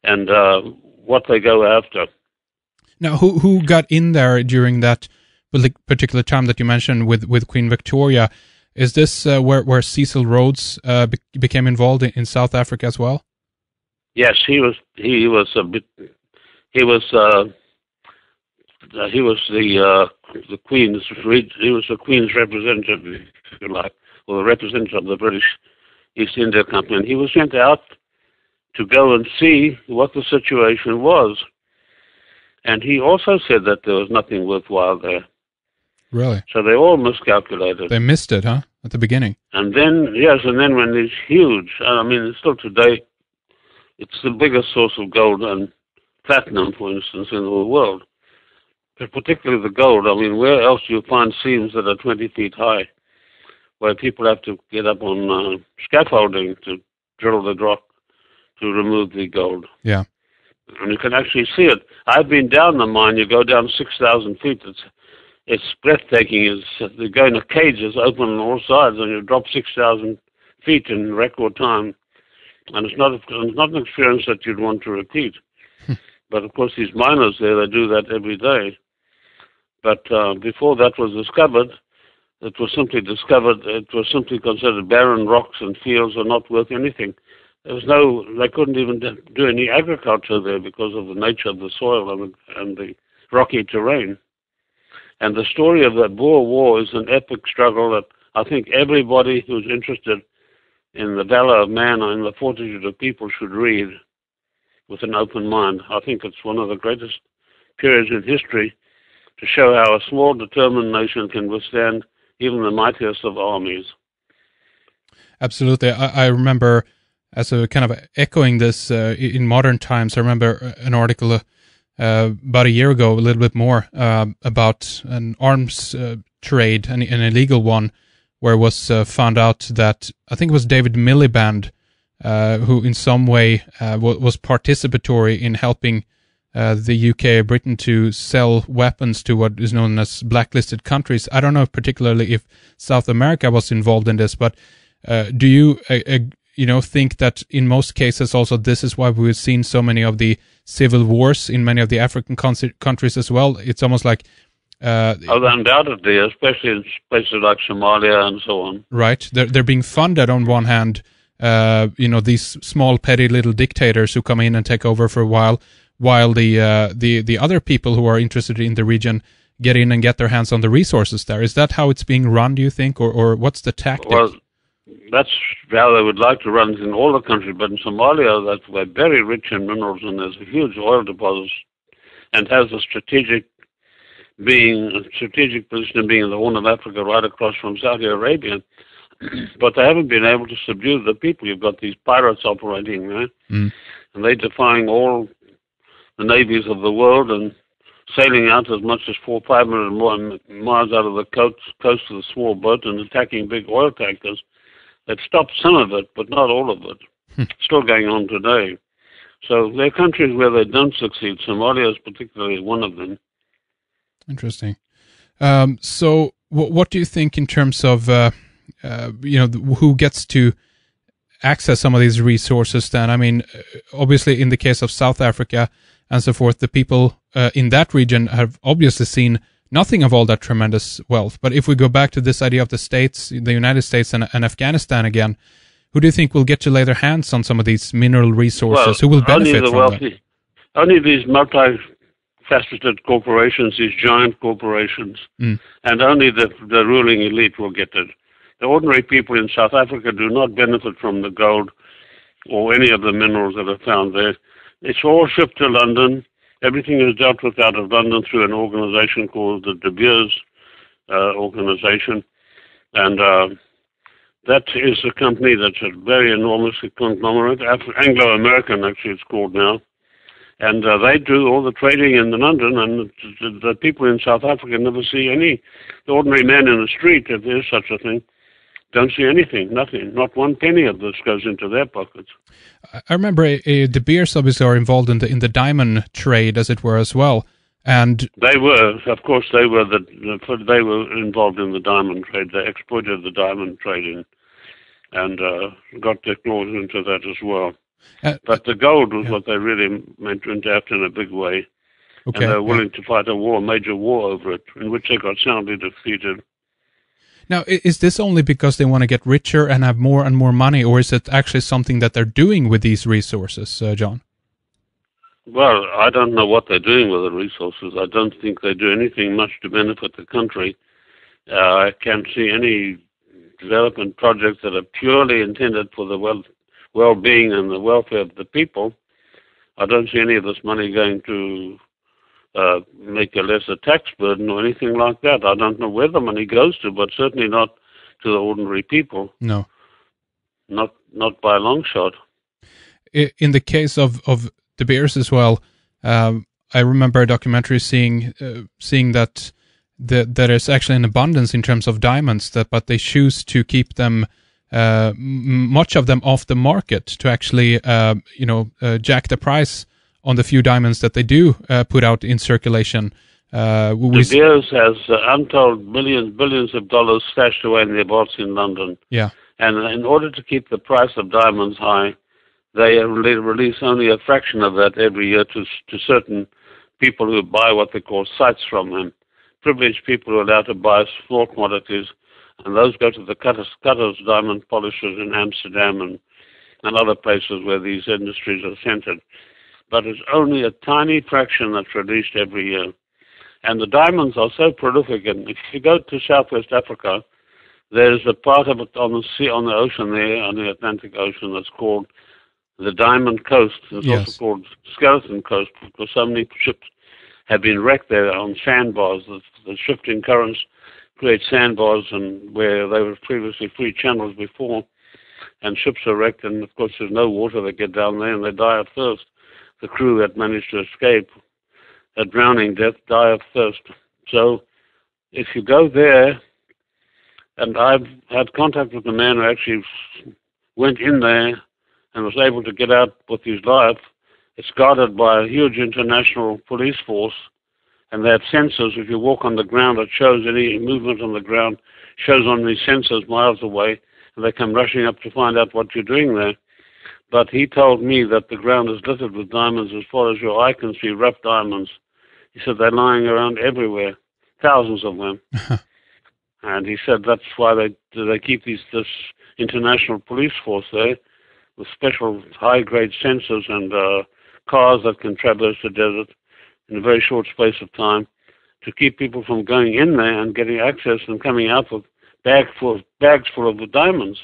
and what they go after. Now, who got in there during that particular time that you mentioned with Queen Victoria? Is this where Cecil Rhodes became involved in South Africa as well? Yes, he was the Queen's representative, if you like, or the representative of the British East India Company, and he was sent out to go and see what the situation was. And he also said that there was nothing worthwhile there. Really? So they all miscalculated. They missed it, huh? At the beginning. And then, when these huge, I mean, still today, it's the biggest source of gold and platinum, for instance, in the world. But particularly the gold. I mean, where else do you find seams that are 20 feet high, where people have to get up on scaffolding to drill the rock to remove the gold? Yeah. And you can actually see it. I've been down the mine. You go down 6,000 feet. It's breathtaking. They go in a cages open on all sides, and you drop 6,000 feet in record time. And it's not an experience that you'd want to repeat. But of course, these miners there, they do that every day. But before that was discovered, it was simply considered barren rocks, and fields are not worth anything. They couldn't even do any agriculture there because of the nature of the soil and the rocky terrain. And the story of the Boer War is an epic struggle that I think everybody who's interested in the valor of man and the fortitude of people should read with an open mind. I think it's one of the greatest periods in history to show how a small, determined nation can withstand even the mightiest of armies. Absolutely. I remember, as a kind of echoing this in modern times, I remember an article about a year ago, a little bit more, about an arms trade, an illegal one, where it was found out that, I think it was David Miliband, who in some way was participatory in helping the UK, Britain, to sell weapons to what is known as blacklisted countries. I don't know particularly if South America was involved in this, but do you think that in most cases also this is why we've seen so many of the civil wars in many of the African countries as well? It's almost like undoubtedly, especially in places like Somalia and so on. Right, they're being funded on one hand. These small petty little dictators who come in and take over for a while the other people who are interested in the region get in and get their hands on the resources there. Is that how it's being run, do you think, or what's the tactic? Well, that's how they would like to run it in all the countries, but in Somalia, they're very rich in minerals, and there's a huge oil deposits, and has a strategic position of being in the Horn of Africa, right across from Saudi Arabia. But they haven't been able to subdue the people. You've got these pirates operating there, and they're defying all the navies of the world and sailing out as much as 400-500 miles out of the coast of the small boat and attacking big oil tankers. They've stopped some of it, but not all of it. Still going on today. So there are countries where they don't succeed. Somalia is particularly one of them. Interesting. So what do you think in terms of who gets to access some of these resources then? I mean, obviously in the case of South Africa and so forth, the people in that region have obviously seen nothing of all that tremendous wealth. But if we go back to this idea of the States, the United States and Afghanistan again, who do you think will get to lay their hands on some of these mineral resources? Who will benefit from that? Only these multifaceted corporations, these giant corporations, and only the ruling elite will get it. The ordinary people in South Africa do not benefit from the gold or any of the minerals that are found there. It's all shipped to London. Everything is dealt with out of London through an organization called the De Beers organization. And that is a company that's a very enormous conglomerate, Anglo-American actually it's called now. And they do all the trading in London, and the people in South Africa never see any. The ordinary man in the street, if there's such a thing, don't see anything, nothing. Not one penny of this goes into their pockets. I remember De Beers obviously are involved in the diamond trade, as it were, as well. And they were, of course, they were involved in the diamond trade. They exploited the diamond trade and got their claws into that as well. But the gold was what they really went after in a big way. Okay, and they were willing to fight a major war over it, in which they got soundly defeated. Now, is this only because they want to get richer and have more and more money, or is it actually something that they're doing with these resources, John? Well, I don't know what they're doing with the resources. I don't think they do anything much to benefit the country. I can't see any development projects that are purely intended for the well-being and the welfare of the people. I don't see any of this money going to make a lesser tax burden or anything like that. I don't know where the money goes to, but certainly not to the ordinary people. No. Not by a long shot. In the case of De Beers as well, I remember a documentary seeing that there is actually an abundance in terms of diamonds, but they choose to keep them, much of them, off the market to actually, jack the price on the few diamonds that they do put out in circulation. De Beers has untold billions of dollars stashed away in their vaults in London. Yeah. And in order to keep the price of diamonds high, they release only a fraction of that every year to certain people who buy what they call sites from them. Privileged people who are allowed to buy small quantities, and those go to the cutters, diamond polishers in Amsterdam and other places where these industries are centered. But it's only a tiny fraction that's released every year. And the diamonds are so prolific, and if you go to Southwest Africa, there's a part of it on the sea, on the ocean there, on the Atlantic Ocean, that's called the Diamond Coast. It's also called Skeleton Coast, because so many ships have been wrecked there on sandbars. The shifting currents create sandbars, and where they were previously free channels before, and ships are wrecked, and of course there's no water. They get down there and they die of thirst. The crew that managed to escape a drowning death die of thirst. So if you go there, and I've had contact with the man who actually went in there and was able to get out with his life. It's guarded by a huge international police force, and they have sensors. If you walk on the ground, it shows any movement on the ground, shows on these sensors miles away, and they come rushing up to find out what you're doing there. But he told me that the ground is littered with diamonds as far as your eye can see, rough diamonds. He said they're lying around everywhere, thousands of them. And he said that's why they keep this international police force there with special high-grade sensors and cars that can traverse the desert in a very short space of time to keep people from going in there and getting access and coming out with bags full of the diamonds.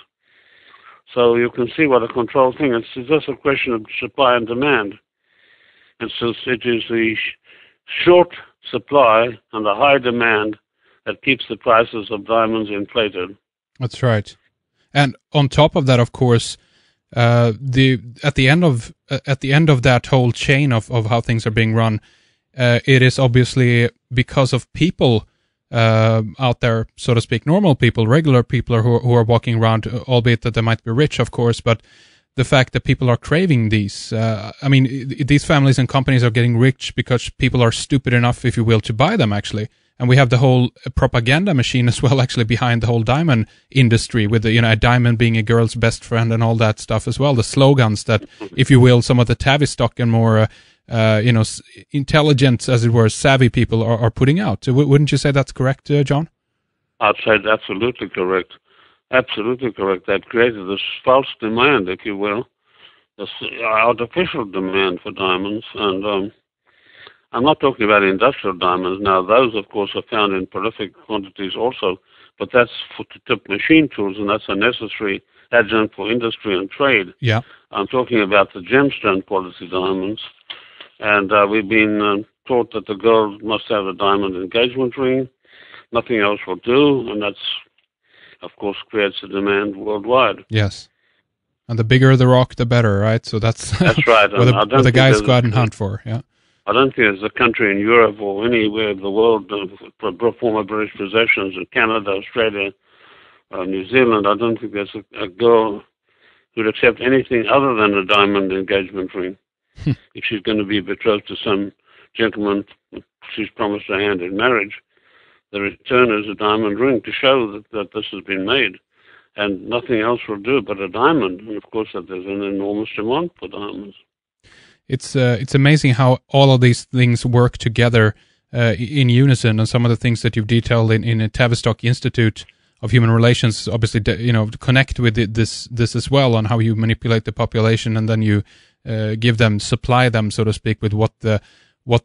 So you can see what a controlled thing. It's just a question of supply and demand. And so it is the short supply and the high demand that keeps the prices of diamonds inflated. That's right. And on top of that, of course, at the end of that whole chain of how things are being run, it is obviously because of people out there, so to speak, normal people, regular people who are walking around, albeit that they might be rich, of course, but the fact that people are craving these. These families and companies are getting rich because people are stupid enough, if you will, to buy them, actually. And we have the whole propaganda machine as well, actually, behind the whole diamond industry, with a diamond being a girl's best friend and all that stuff as well. The slogans that, if you will, some of the Tavistock and more, intelligent, as it were, savvy people are putting out. Wouldn't you say that's correct, John? I'd say that's absolutely correct. Absolutely correct. They've created this false demand, if you will, this artificial demand for diamonds. And I'm not talking about industrial diamonds. Now, those, of course, are found in prolific quantities also, but that's to tip machine tools, and that's a necessary adjunct for industry and trade. Yeah. I'm talking about the gemstone quality diamonds. And we've been taught that the girl must have a diamond engagement ring. Nothing else will do, and that's, of course, creates a demand worldwide. Yes. And the bigger the rock, the better, right? So that's right. what the guys go out and hunt for, yeah. I don't think there's a country in Europe or anywhere in the world, former British possessions in Canada, Australia, New Zealand, I don't think there's a girl who'd accept anything other than a diamond engagement ring. If she's going to be betrothed to some gentleman she's promised her hand in marriage, the return is a diamond ring to show that this has been made. and nothing else will do but a diamond. And of course, that there's an enormous demand for diamonds. It's amazing how all of these things work together in unison, and some of the things that you've detailed in a Tavistock Institute of Human Relations, obviously, connect with this as well, on how you manipulate the population, and then you supply them, so to speak, with what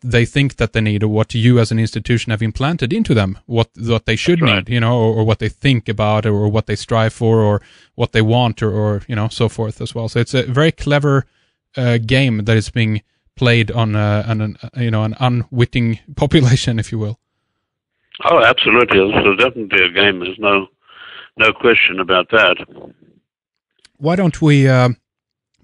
they think that they need, or what you as an institution have implanted into them, what they should need, or what they think about, or what they strive for, or what they want, or so forth as well. So it's a very clever game that is being played on an unwitting population, if you will. Oh, absolutely. It's definitely a game. There's no question about that. Why don't we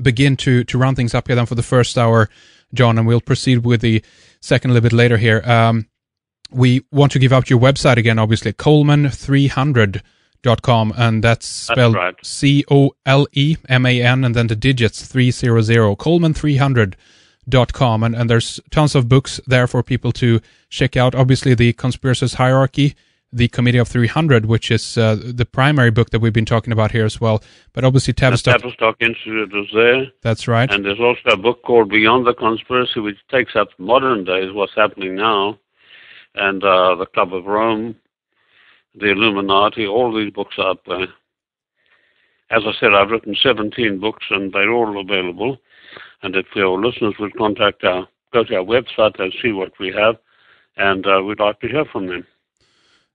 begin to round things up here then for the first hour, John, and we'll proceed with the second a little bit later here. We want to give out your website again, obviously, Coleman300.com, and that's spelled right. Coleman, and then the digits 300, Coleman300.com, and there's tons of books there for people to check out. Obviously, the Conspiracist Hierarchy, the Committee of 300, which is the primary book that we've been talking about here as well. But obviously, Tavistock Institute is there. That's right. And there's also a book called Beyond the Conspiracy, which takes up modern days, what's happening now, and the Club of Rome, the Illuminati. All these books are up there. As I said, I've written 17 books, and they're all available. And if your listeners would go to our website and see what we have, and we'd like to hear from them.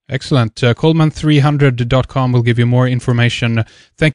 Excellent. Coleman300.com will give you more information. Thank